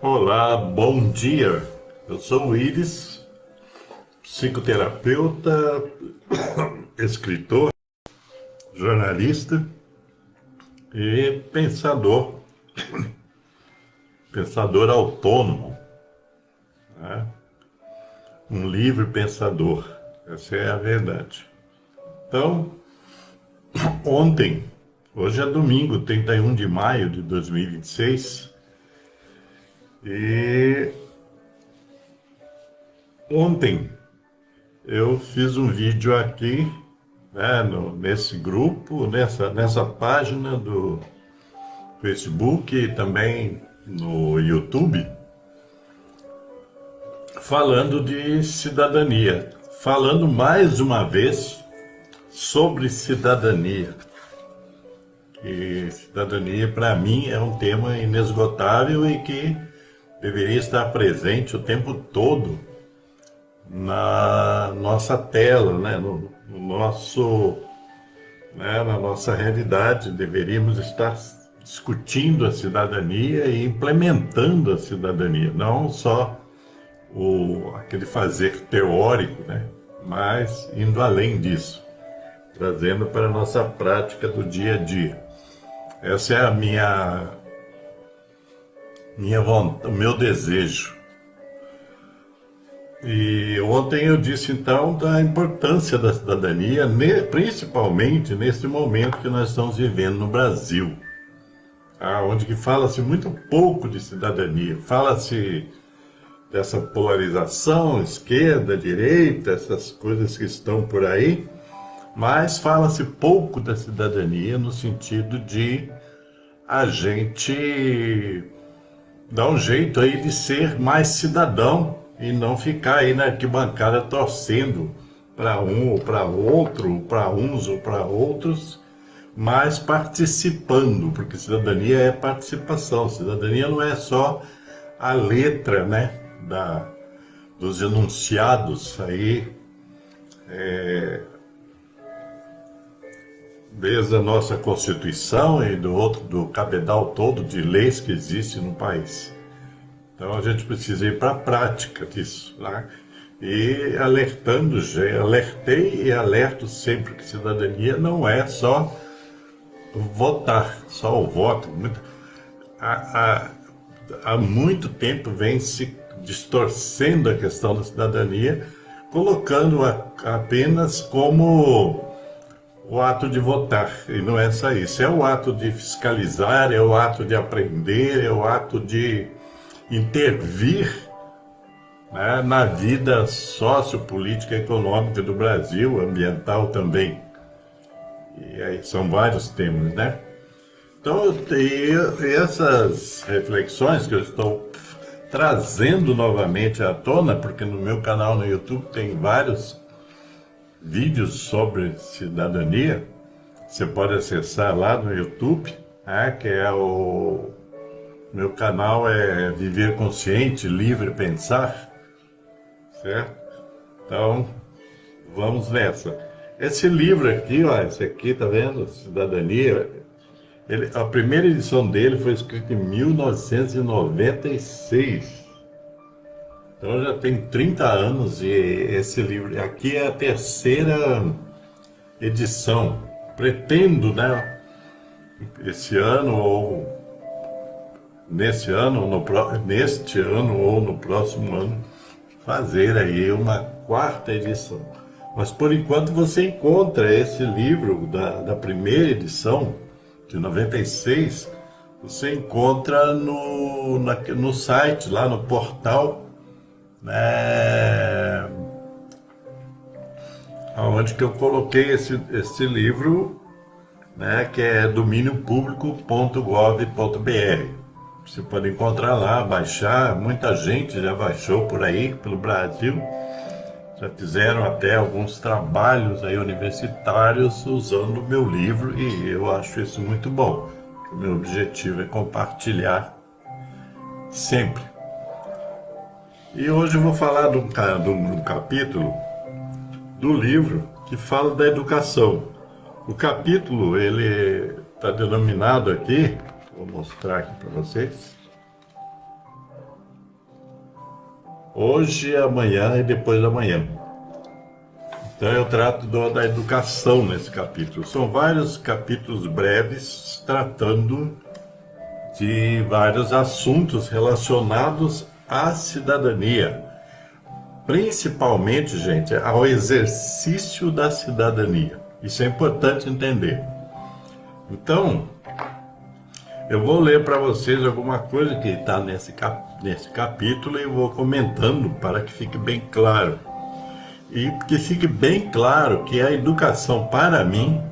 Olá, bom dia. Eu sou o Iris, psicoterapeuta, escritor, jornalista e pensador autônomo, né? Um livre pensador. Essa é a verdade. Então, hoje é domingo, 31 de maio de 2026, e ontem eu fiz um vídeo aqui, né, nesse grupo, nessa página do Facebook e também no YouTube, falando de cidadania, falando mais uma vez sobre cidadania. E cidadania, para mim, é um tema inesgotável e que deveria estar presente o tempo todo na nossa tela, né? Na nossa realidade. Deveríamos estar discutindo a cidadania e implementando a cidadania, não só aquele fazer teórico, né? Mas indo além disso, trazendo para a nossa prática do dia a dia. Essa é minha vontade, o meu desejo. E ontem eu disse então da importância da cidadania, principalmente nesse momento que nós estamos vivendo no Brasil, onde que fala-se muito pouco de cidadania, fala-se dessa polarização, esquerda, direita, essas coisas que estão por aí, mas fala-se pouco da cidadania no sentido de a gente dar um jeito aí de ser mais cidadão e não ficar aí na arquibancada torcendo para um ou para outro, para uns ou para outros, mas participando, porque cidadania é participação. Cidadania não é só a letra, né, dos enunciados aí, desde a nossa Constituição e do cabedal todo de leis que existe no país. Então a gente precisa ir para a prática disso, né? E alertei e alerto sempre que cidadania não é só votar, só o voto. Há muito tempo vem se distorcendo a questão da cidadania, colocando apenas como o ato de votar, e não é só isso, é o ato de fiscalizar, é o ato de aprender, é o ato de intervir, né, na vida sociopolítica e econômica do Brasil, ambiental também. E aí são vários temas, né? Então, essas reflexões que eu estou trazendo novamente à tona, porque no meu canal no YouTube tem vários vídeos sobre cidadania. Você pode acessar lá no YouTube, que é o meu canal é Viver Consciente, Livre Pensar, certo? Então, vamos nessa. Esse livro aqui, ó, esse aqui, tá vendo? Cidadania, a primeira edição dele foi escrita em 1996. Então já tem 30 anos e esse livro aqui é a terceira edição. Pretendo, né, esse ano ou neste ano ou no próximo ano, fazer aí uma quarta edição. Mas por enquanto você encontra esse livro da primeira edição, de 96, você encontra no site, lá no portal, né, onde que eu coloquei esse livro, né, que é dominiopublico.gov.br. Você pode encontrar lá, baixar, muita gente já baixou por aí, pelo Brasil, já fizeram até alguns trabalhos aí universitários usando o meu livro e eu acho isso muito bom. O meu objetivo é compartilhar sempre. E hoje eu vou falar de um capítulo do livro que fala da educação. O capítulo, ele está denominado aqui, vou mostrar aqui para vocês. hoje, amanhã e depois da manhã. Então eu trato da educação nesse capítulo. São vários capítulos breves tratando de vários assuntos relacionados à cidadania. Principalmente, gente, ao exercício da cidadania. Isso é importante entender. Então, eu vou ler para vocês alguma coisa que está nesse capítulo e vou comentando para que fique bem claro. E que fique bem claro que a educação, para mim,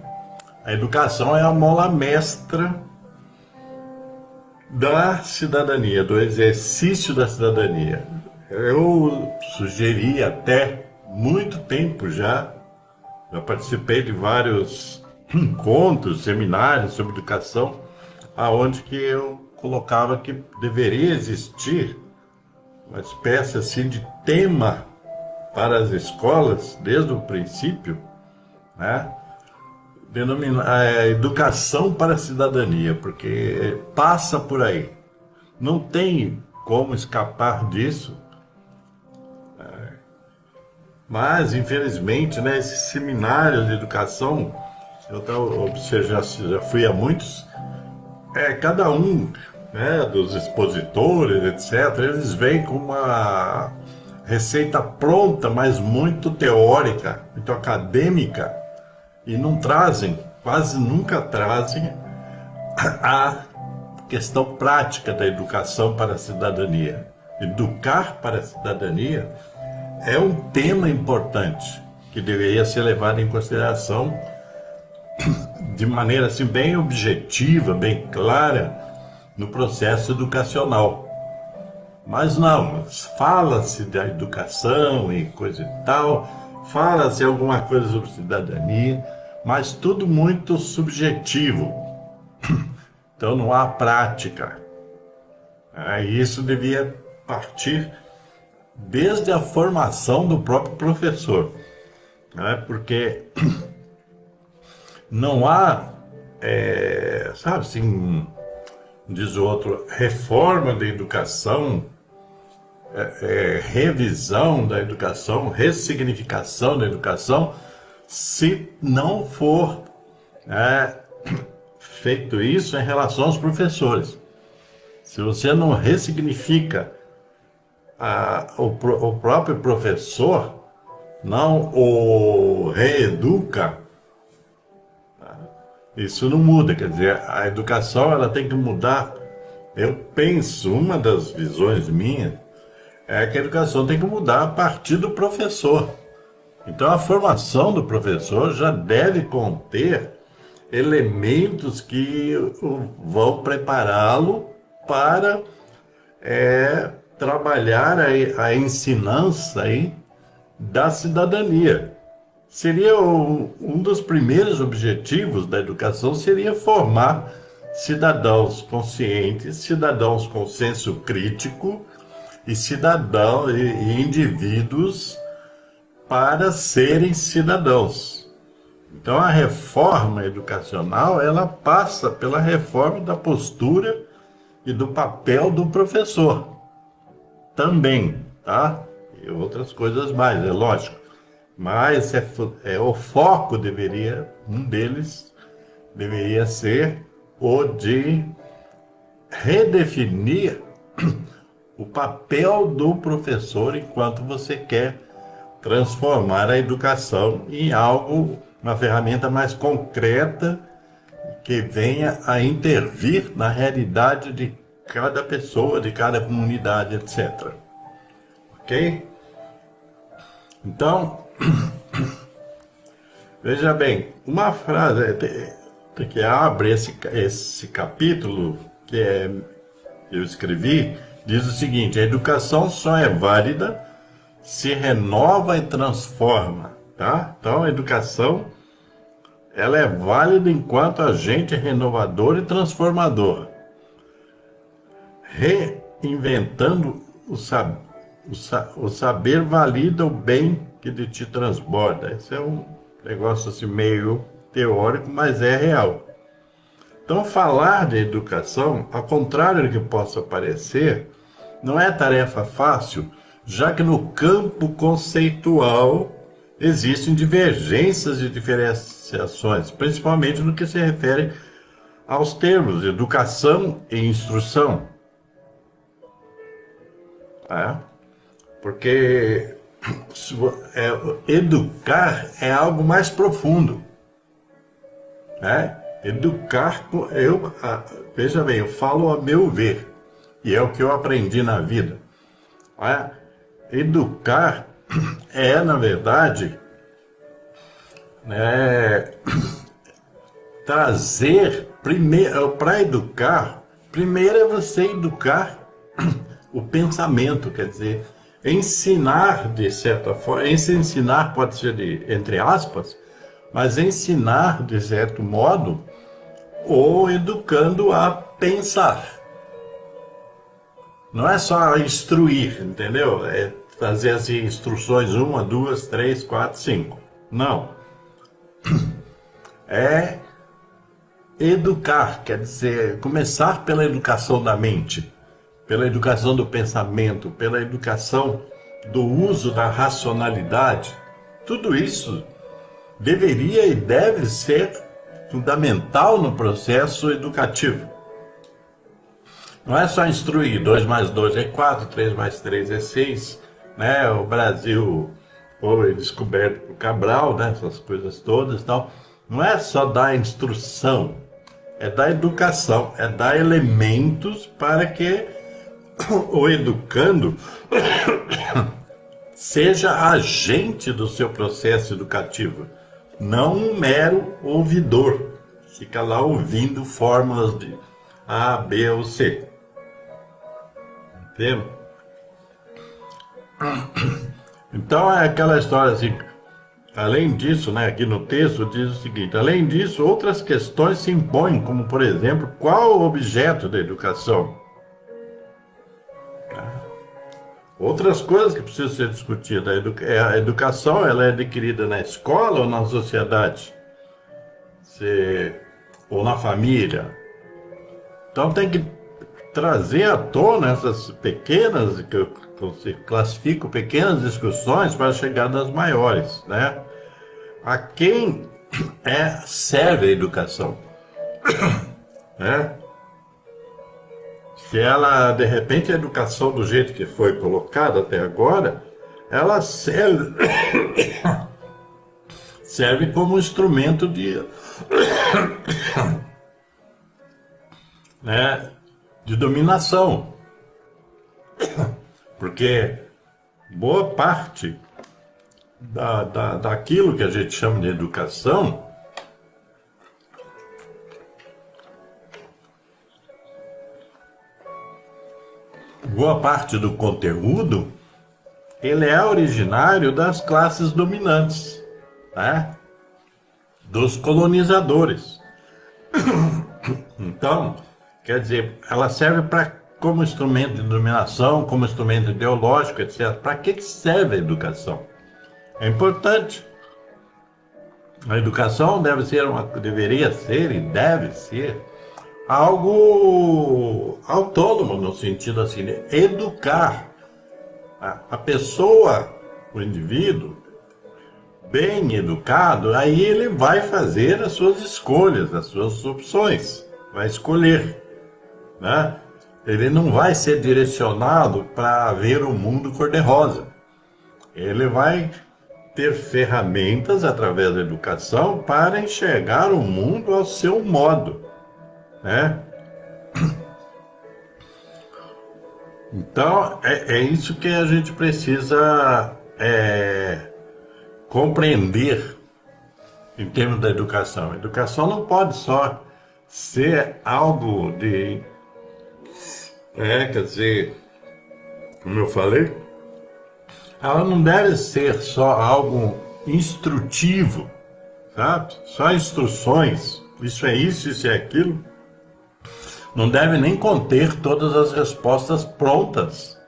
a educação é a mola mestra da cidadania, do exercício da cidadania. Eu sugeri até muito tempo já participei de vários encontros, seminários sobre educação, aonde que eu colocava que deveria existir uma espécie assim de tema para as escolas, desde o princípio, né? A educação para a cidadania, porque passa por aí. Não tem como escapar disso. Mas, infelizmente, né, esses seminários de educação, já fui a muitos, cada um, né, dos expositores, etc., eles vêm com uma receita pronta, mas muito teórica, muito acadêmica, e não trazem, quase nunca trazem, a questão prática da educação para a cidadania. Educar para a cidadania é um tema importante que deveria ser levado em consideração de maneira assim bem objetiva, bem clara no processo educacional. Mas não, fala-se da educação e coisa e tal, fala-se alguma coisa sobre cidadania, mas tudo muito subjetivo. Então não há prática. Isso devia partir desde a formação do próprio professor, né? Porque não há, sabe assim, diz o outro, reforma da educação, revisão da educação, ressignificação da educação, se não for feito isso em relação aos professores. Se você não ressignifica o próprio professor, não o reeduca, isso não muda. Quer dizer, a educação ela tem que mudar. Eu penso, uma das visões minhas é que a educação tem que mudar a partir do professor. Então a formação do professor já deve conter elementos que vão prepará-lo para trabalhar a ensinança aí da cidadania. Seria um dos primeiros objetivos da educação seria formar cidadãos conscientes, cidadãos com senso crítico e e indivíduos para serem cidadãos. Então a reforma educacional ela passa pela reforma da postura e do papel do professor também, tá? E outras coisas mais, é lógico. Mas o foco um deles deveria ser o de redefinir o papel do professor enquanto você quer transformar a educação em algo, uma ferramenta mais concreta que venha a intervir na realidade de cada pessoa, de cada comunidade, etc. Ok? Então, veja bem, uma frase que abre esse capítulo que eu escrevi, diz o seguinte: a educação só é válida se renova e transforma, tá? Então a educação ela é válida enquanto agente renovador e transformador, reinventando o saber valida o bem que de ti transborda. Esse é um negócio assim meio teórico, mas é real. Então falar de educação, ao contrário do que possa parecer, não é tarefa fácil, já que no campo conceitual existem divergências e diferenciações, principalmente no que se refere aos termos educação e instrução. Porque educar é algo mais profundo. Educar, veja bem, eu falo a meu ver, e é o que eu aprendi na vida. Educar é, na verdade, trazer, primeiro, para educar, primeiro é você educar o pensamento, quer dizer, ensinar de certa forma, esse ensinar pode ser entre aspas, mas ensinar de certo modo, ou educando a pensar. Não é só instruir, entendeu? É fazer as instruções 1, 2, 3, 4, 5. Não. É educar, quer dizer, começar pela educação da mente, pela educação do pensamento, pela educação do uso da racionalidade. Tudo isso deveria e deve ser fundamental no processo educativo. Não é só instruir, 2 mais 2 é 4, 3 mais 3 é 6, né? O Brasil foi descoberto por Cabral, né? Essas coisas todas e tal. Não é só dar instrução, é dar educação, é dar elementos para que o educando seja agente do seu processo educativo, não um mero ouvidor, fica lá ouvindo fórmulas de A, B ou C. Entende? Então é aquela história assim, além disso, né, aqui no texto diz o seguinte: além disso, outras questões se impõem, como por exemplo, qual o objeto da educação? Outras coisas que precisam ser discutidas. A educação, ela é adquirida na escola ou na sociedade? Ou na família? Então tem que trazer à tona essas pequenas, que eu classifico pequenas discussões para chegar nas maiores, né? A quem serve a educação? Né? Se ela, de repente, a educação do jeito que foi colocada até agora, ela serve como instrumento né, de dominação. Porque boa parte daquilo que a gente chama de educação boa parte do conteúdo, ele é originário das classes dominantes, né? Dos colonizadores. Então, quer dizer, ela serve como instrumento de dominação, como instrumento ideológico, etc. Para que serve a educação? É importante. A educação deveria ser e deve ser algo autônomo, no sentido assim, de educar a pessoa, o indivíduo, bem educado, aí ele vai fazer as suas escolhas, as suas opções, vai escolher, né? Ele não vai ser direcionado para ver o mundo cor-de-rosa. Ele vai ter ferramentas através da educação para enxergar o mundo ao seu modo, né? Então é isso que a gente precisa compreender em termos da educação. A educação não pode só ser algo de quer dizer, como eu falei, ela não deve ser só algo instrutivo, sabe? Só instruções, isso é isso, isso é aquilo. Não deve nem conter todas as respostas prontas.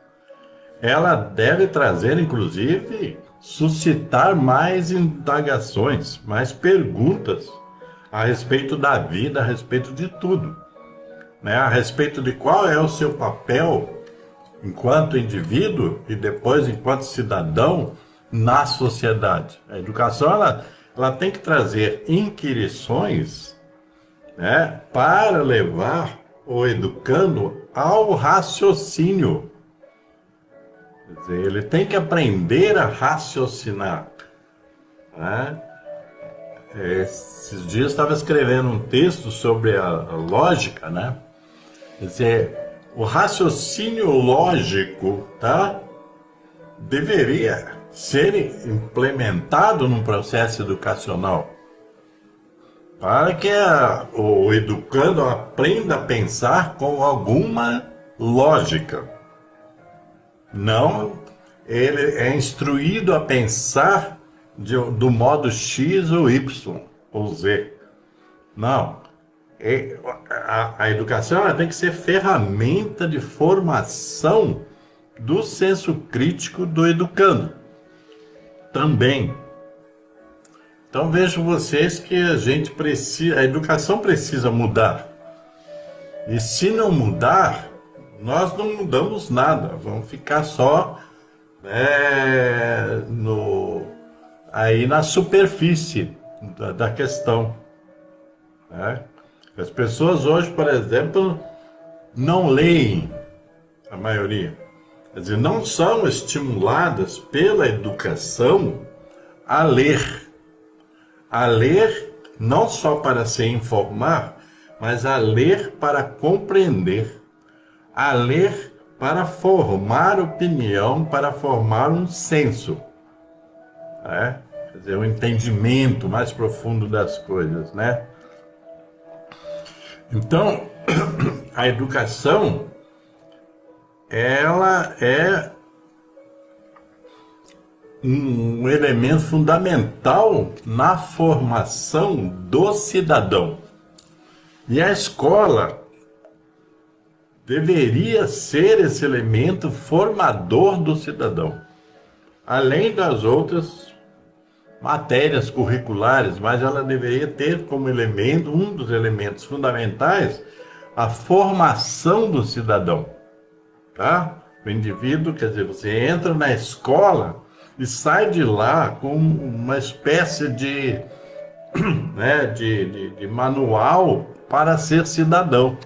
Ela deve trazer, inclusive, suscitar mais indagações, mais perguntas a respeito da vida, a respeito de tudo, né? A respeito de qual é o seu papel enquanto indivíduo e depois enquanto cidadão na sociedade. A educação ela tem que trazer inquirições, né, para levar o educando ao raciocínio. Quer dizer, ele tem que aprender a raciocinar, né? Esses dias eu estava escrevendo um texto sobre a lógica, né? Quer dizer, o raciocínio lógico, tá, deveria ser implementado num processo educacional para que o educando aprenda a pensar com alguma lógica. Não, ele é instruído a pensar do modo X ou Y ou Z. Não. A educação ela tem que ser ferramenta de formação do senso crítico do educando. Também. Então vejo vocês que a educação precisa mudar. E se não mudar, nós não mudamos nada. Vamos ficar só aí na superfície da questão, né? As pessoas hoje, por exemplo, não leem, a maioria. Quer dizer, não são estimuladas pela educação a ler. A ler não só para se informar, mas a ler para compreender. A ler para formar opinião, para formar um senso, né? Quer dizer, um entendimento mais profundo das coisas, né? Então, a educação, ela é um elemento fundamental na formação do cidadão. E a escola deveria ser esse elemento formador do cidadão, além das outras matérias curriculares, mas ela deveria ter como elemento, um dos elementos fundamentais, a formação do cidadão, tá? O indivíduo, quer dizer, você entra na escola e sai de lá com uma espécie de, né, de manual para ser cidadão.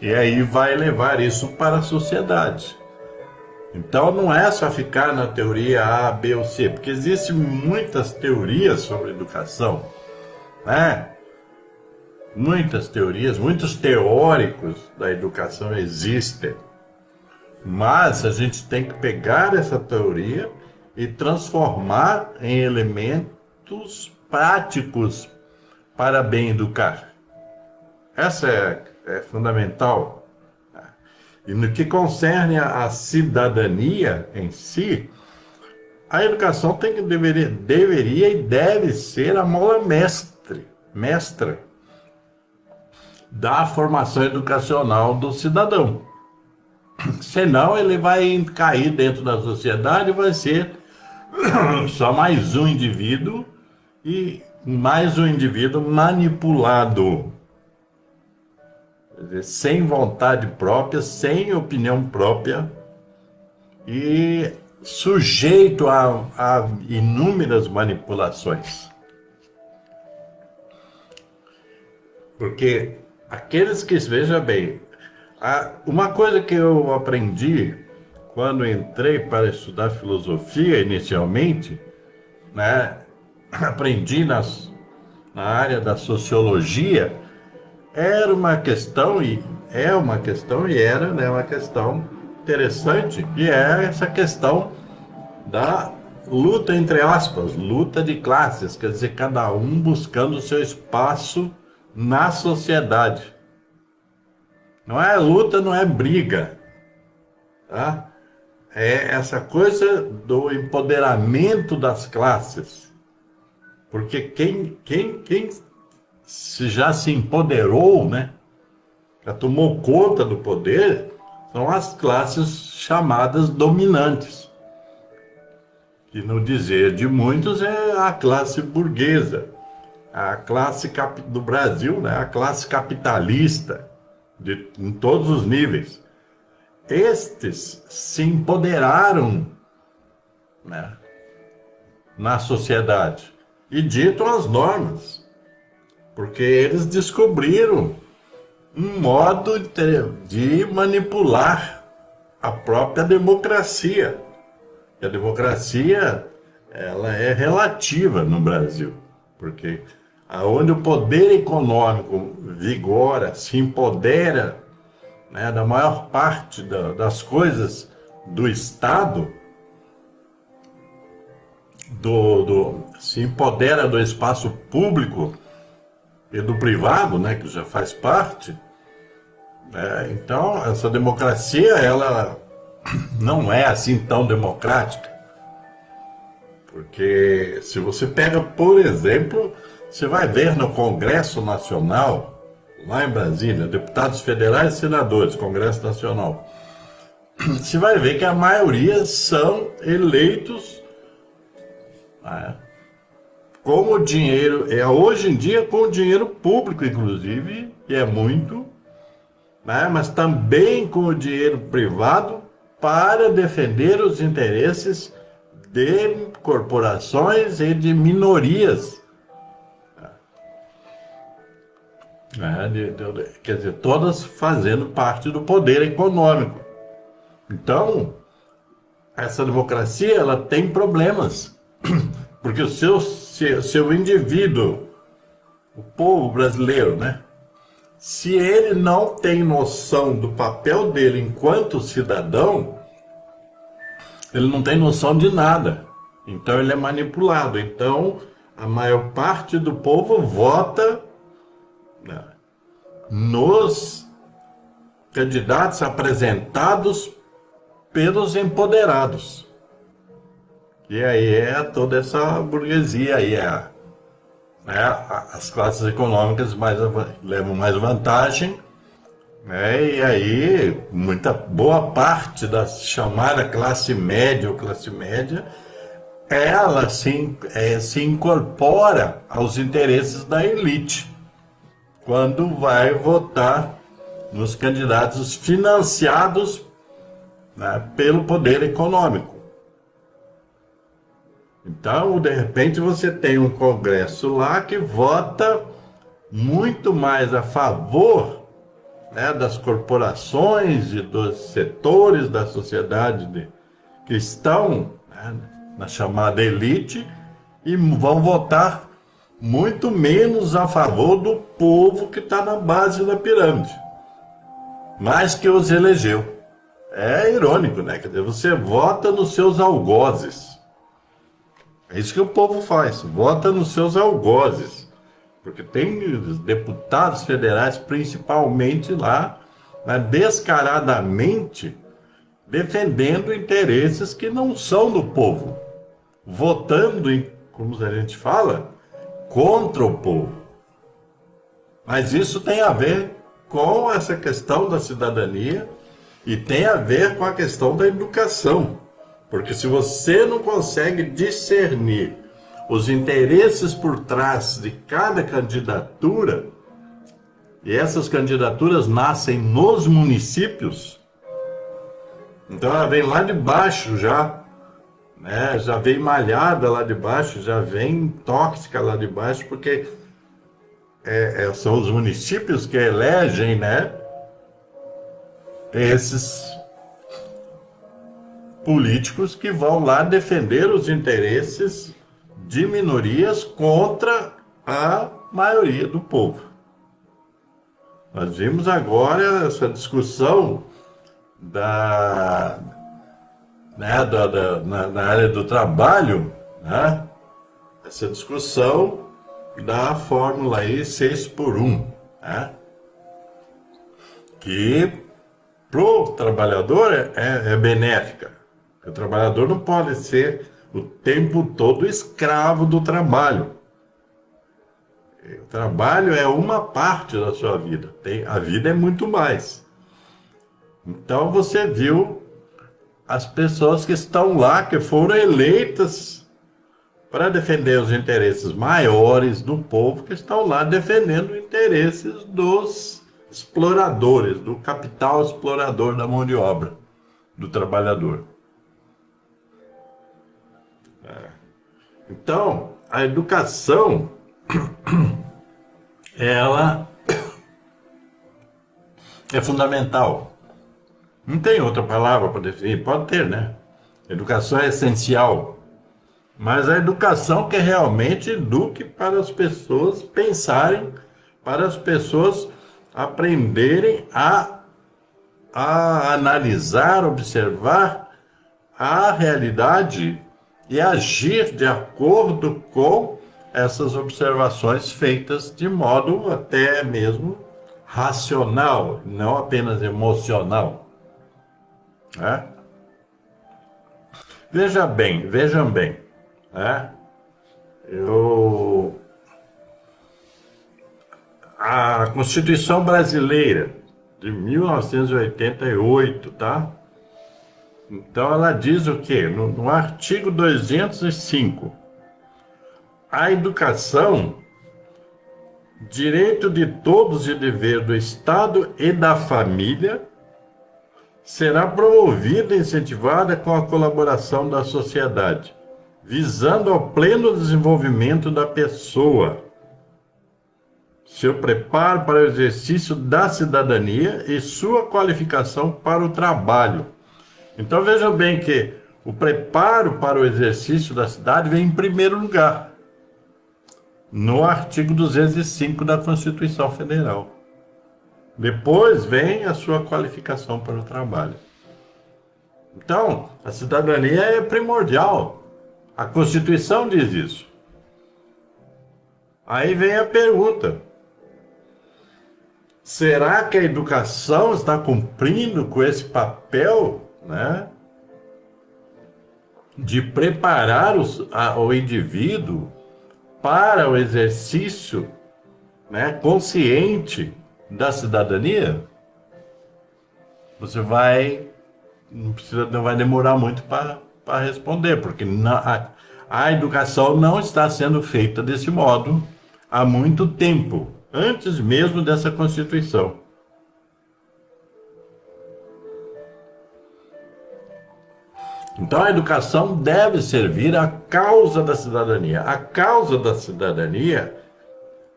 E aí vai levar isso para a sociedade. Então não é só ficar na teoria A, B ou C, porque existem muitas teorias sobre educação, né? Muitas teorias, muitos teóricos da educação existem. Mas a gente tem que pegar essa teoria e transformar em elementos práticos para bem educar. Essa é fundamental. E no que concerne a cidadania em si, a educação deveria e deve ser a mola mestra da formação educacional do cidadão. Senão ele vai cair dentro da sociedade e vai ser só mais um indivíduo e mais um indivíduo manipulado. Quer dizer, sem vontade própria, sem opinião própria e sujeito a inúmeras manipulações. Porque aqueles que, veja bem, uma coisa que eu aprendi quando entrei para estudar filosofia inicialmente, né, aprendi na área da sociologia, era uma questão e era, né, uma questão interessante, e é essa questão da luta, entre aspas, luta de classes, quer dizer, cada um buscando o seu espaço na sociedade. Não é luta, não é briga, tá? É essa coisa do empoderamento das classes. Porque quem já se empoderou, né? Já tomou conta do poder, são as classes chamadas dominantes. Que no dizer de muitos é a classe burguesa, a classe do Brasil, né? A classe capitalista, em todos os níveis. estes se empoderaram, né, na sociedade e ditam as normas, porque eles descobriram um modo de manipular a própria democracia. E a democracia, ela é relativa no Brasil, porque aonde o poder econômico vigora, se empodera, né, da maior parte das coisas do Estado, se empodera do espaço público e do privado, né, que já faz parte, então essa democracia, ela não é assim tão democrática, porque se você pega, por exemplo, você vai ver no Congresso Nacional, lá em Brasília, deputados federais e senadores, Congresso Nacional, você vai ver que a maioria são eleitos, né, com o dinheiro, hoje em dia com o dinheiro público, inclusive, e é muito, né, mas também com o dinheiro privado para defender os interesses de corporações e de minorias. Quer dizer, todas fazendo parte do poder econômico. Então, essa democracia, ela tem problemas, porque o seu indivíduo, o povo brasileiro, né, se ele não tem noção do papel dele enquanto cidadão, ele não tem noção de nada. Então ele é manipulado. Então a maior parte do povo vota, né, nos candidatos apresentados pelos empoderados. E aí é toda essa burguesia aí, as classes econômicas levam mais vantagem, né? E aí boa parte da chamada classe média ou classe média, ela se incorpora aos interesses da elite quando vai votar nos candidatos financiados, né, pelo poder econômico. Então, de repente, você tem um Congresso lá que vota muito mais a favor, né, das corporações e dos setores da sociedade que estão, né, na chamada elite, e vão votar muito menos a favor do povo que está na base da pirâmide, mais que os elegeu. É irônico, né? Quer dizer, você vota nos seus algozes. É isso que o povo faz, vota nos seus algozes. Porque tem deputados federais, principalmente lá, né, descaradamente defendendo interesses que não são do povo, votando, como a gente fala, contra o povo. Mas isso tem a ver com essa questão da cidadania e tem a ver com a questão da educação. Porque se você não consegue discernir os interesses por trás de cada candidatura, e essas candidaturas nascem nos municípios, então ela vem lá de baixo já, né? Já vem malhada lá de baixo, já vem tóxica lá de baixo, porque são os municípios que elegem, né, esses políticos que vão lá defender os interesses de minorias contra a maioria do povo. Nós vimos agora essa discussão na área do trabalho, né? Essa discussão da fórmula aí 6 por 1, né? Que pro trabalhador é benéfica. O trabalhador não pode ser o tempo todo escravo do trabalho. O trabalho é uma parte da sua vida. A vida é muito mais. Então você viu as pessoas que estão lá, que foram eleitas para defender os interesses maiores do povo, que estão lá defendendo interesses dos exploradores, do capital explorador da mão de obra, do trabalhador. Então, a educação, ela é fundamental. Não tem outra palavra para definir, pode ter, né? Educação é essencial. Mas a educação que realmente eduque para as pessoas pensarem, para as pessoas aprenderem a analisar, observar a realidade e agir de acordo com essas observações feitas de modo até mesmo racional, não apenas emocional. Né? Vejam bem, né? A Constituição Brasileira de 1988, tá? Então ela diz o quê? No artigo 205, a educação, direito de todos e dever do Estado e da família, será promovida e incentivada com a colaboração da sociedade, visando ao pleno desenvolvimento da pessoa, seu preparo para o exercício da cidadania e sua qualificação para o trabalho. Então vejam bem que o preparo para o exercício da cidade vem em primeiro lugar, no artigo 205 da Constituição Federal. Depois vem a sua qualificação para o trabalho. Então, a cidadania é primordial. A Constituição diz isso. Aí vem a pergunta: será que a educação está cumprindo com esse papel, né, de preparar o indivíduo para o exercício, né, consciente da cidadania? Você não vai demorar muito para responder, porque a educação não está sendo feita desse modo há muito tempo, antes mesmo dessa Constituição. Então a educação deve servir à causa da cidadania. A causa da cidadania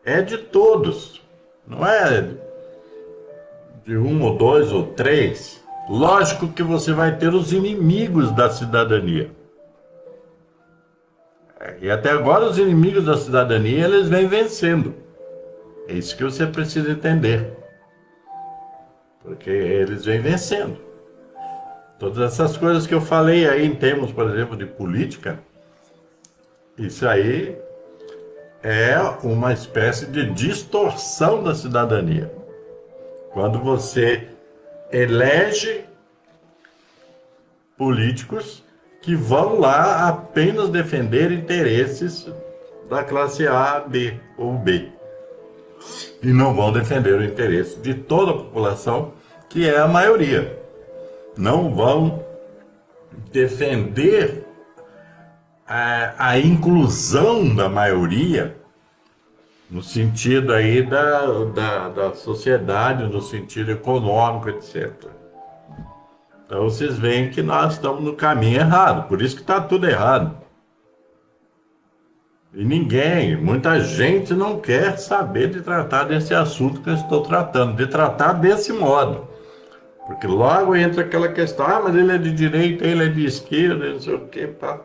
é de todos, não é de um ou dois ou três. Lógico que você vai ter os inimigos da cidadania. E até agora os inimigos da cidadania, eles vêm vencendo. É isso que você precisa entender. Porque eles vêm vencendo. Todas essas coisas que eu falei aí em termos, por exemplo, de política, isso aí é uma espécie de distorção da cidadania. Quando você elege políticos que vão lá apenas defender interesses da classe A, B ou B. E não vão defender o interesse de toda a população, que é a maioria. Não vão defender a inclusão da maioria, no sentido aí da sociedade, no sentido econômico, etc. Então vocês veem que nós estamos no caminho errado, por isso que está tudo errado. E muita gente não quer saber de tratar desse assunto que eu estou tratando, de tratar desse modo. Porque logo entra aquela questão, mas ele é de direita, ele é de esquerda, não sei o quê, pá.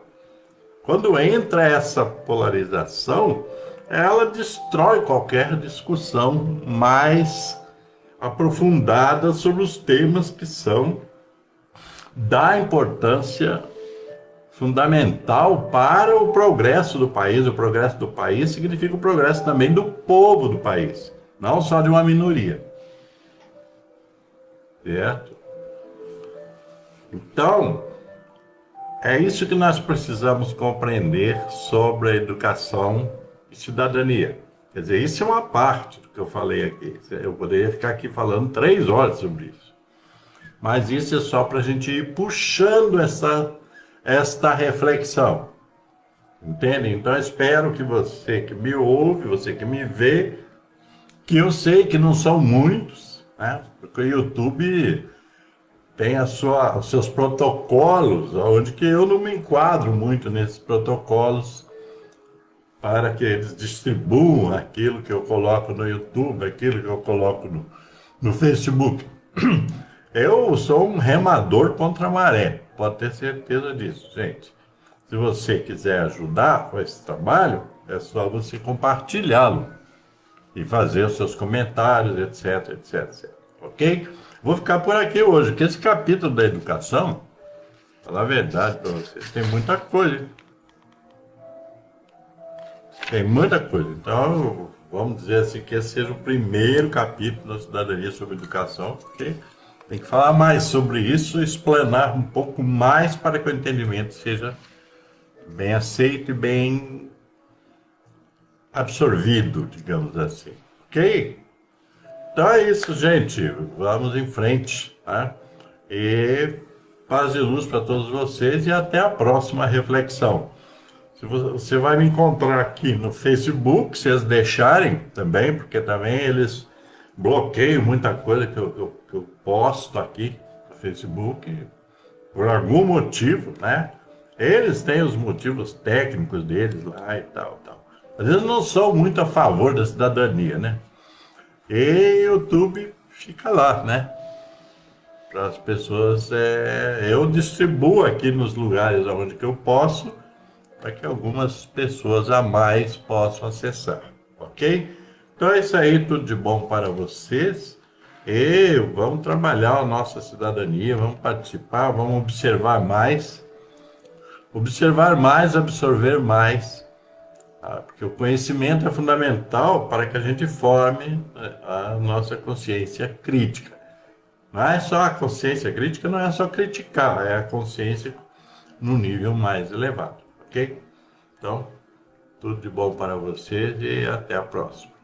Quando entra essa polarização, ela destrói qualquer discussão mais aprofundada sobre os temas que são da importância fundamental para o progresso do país. O progresso do país significa o progresso também do povo do país, não só de uma minoria. Certo? Então, é isso que nós precisamos compreender sobre a educação e cidadania. Quer dizer, isso é uma parte do que eu falei aqui. Eu poderia ficar aqui falando 3 horas sobre isso. Mas isso é só para a gente ir puxando esta reflexão. Entende? Então, eu espero que você que me ouve, você que me vê, que eu sei que não são muitos, né? Porque o YouTube tem os seus protocolos, onde que eu não me enquadro muito nesses protocolos para que eles distribuam aquilo que eu coloco no YouTube, aquilo que eu coloco no Facebook. Eu sou um remador contra a maré, pode ter certeza disso, gente. Se você quiser ajudar com esse trabalho, é só você compartilhá-lo e fazer os seus comentários, etc, etc, etc. Ok? Vou ficar por aqui hoje, porque esse capítulo da educação, falar a verdade para vocês, tem muita coisa. Hein? Tem muita coisa. Então, vamos dizer assim que esse seja o primeiro capítulo da cidadania sobre educação, porque tem que falar mais sobre isso, explanar um pouco mais para que o entendimento seja bem aceito e bem absorvido, digamos assim. Ok? Então é isso, gente. Vamos em frente, tá? E paz e luz para todos vocês e até a próxima reflexão. Você vai me encontrar aqui no Facebook, se eles deixarem também, porque também eles bloqueiam muita coisa que eu posto aqui no Facebook, por algum motivo, né? Eles têm os motivos técnicos deles lá e tal, tal. Às vezes não sou muito a favor da cidadania, né? E YouTube fica lá, né? Para as pessoas, eu distribuo aqui nos lugares onde que eu posso, para que algumas pessoas a mais possam acessar, ok? Então é isso aí, tudo de bom para vocês. E vamos trabalhar a nossa cidadania, vamos participar, vamos observar mais, absorver mais, tá? Porque o conhecimento é fundamental para que a gente forme a nossa consciência crítica. Não é só a consciência crítica, não é só criticar, é a consciência no nível mais elevado, ok? Então, tudo de bom para vocês e até a próxima.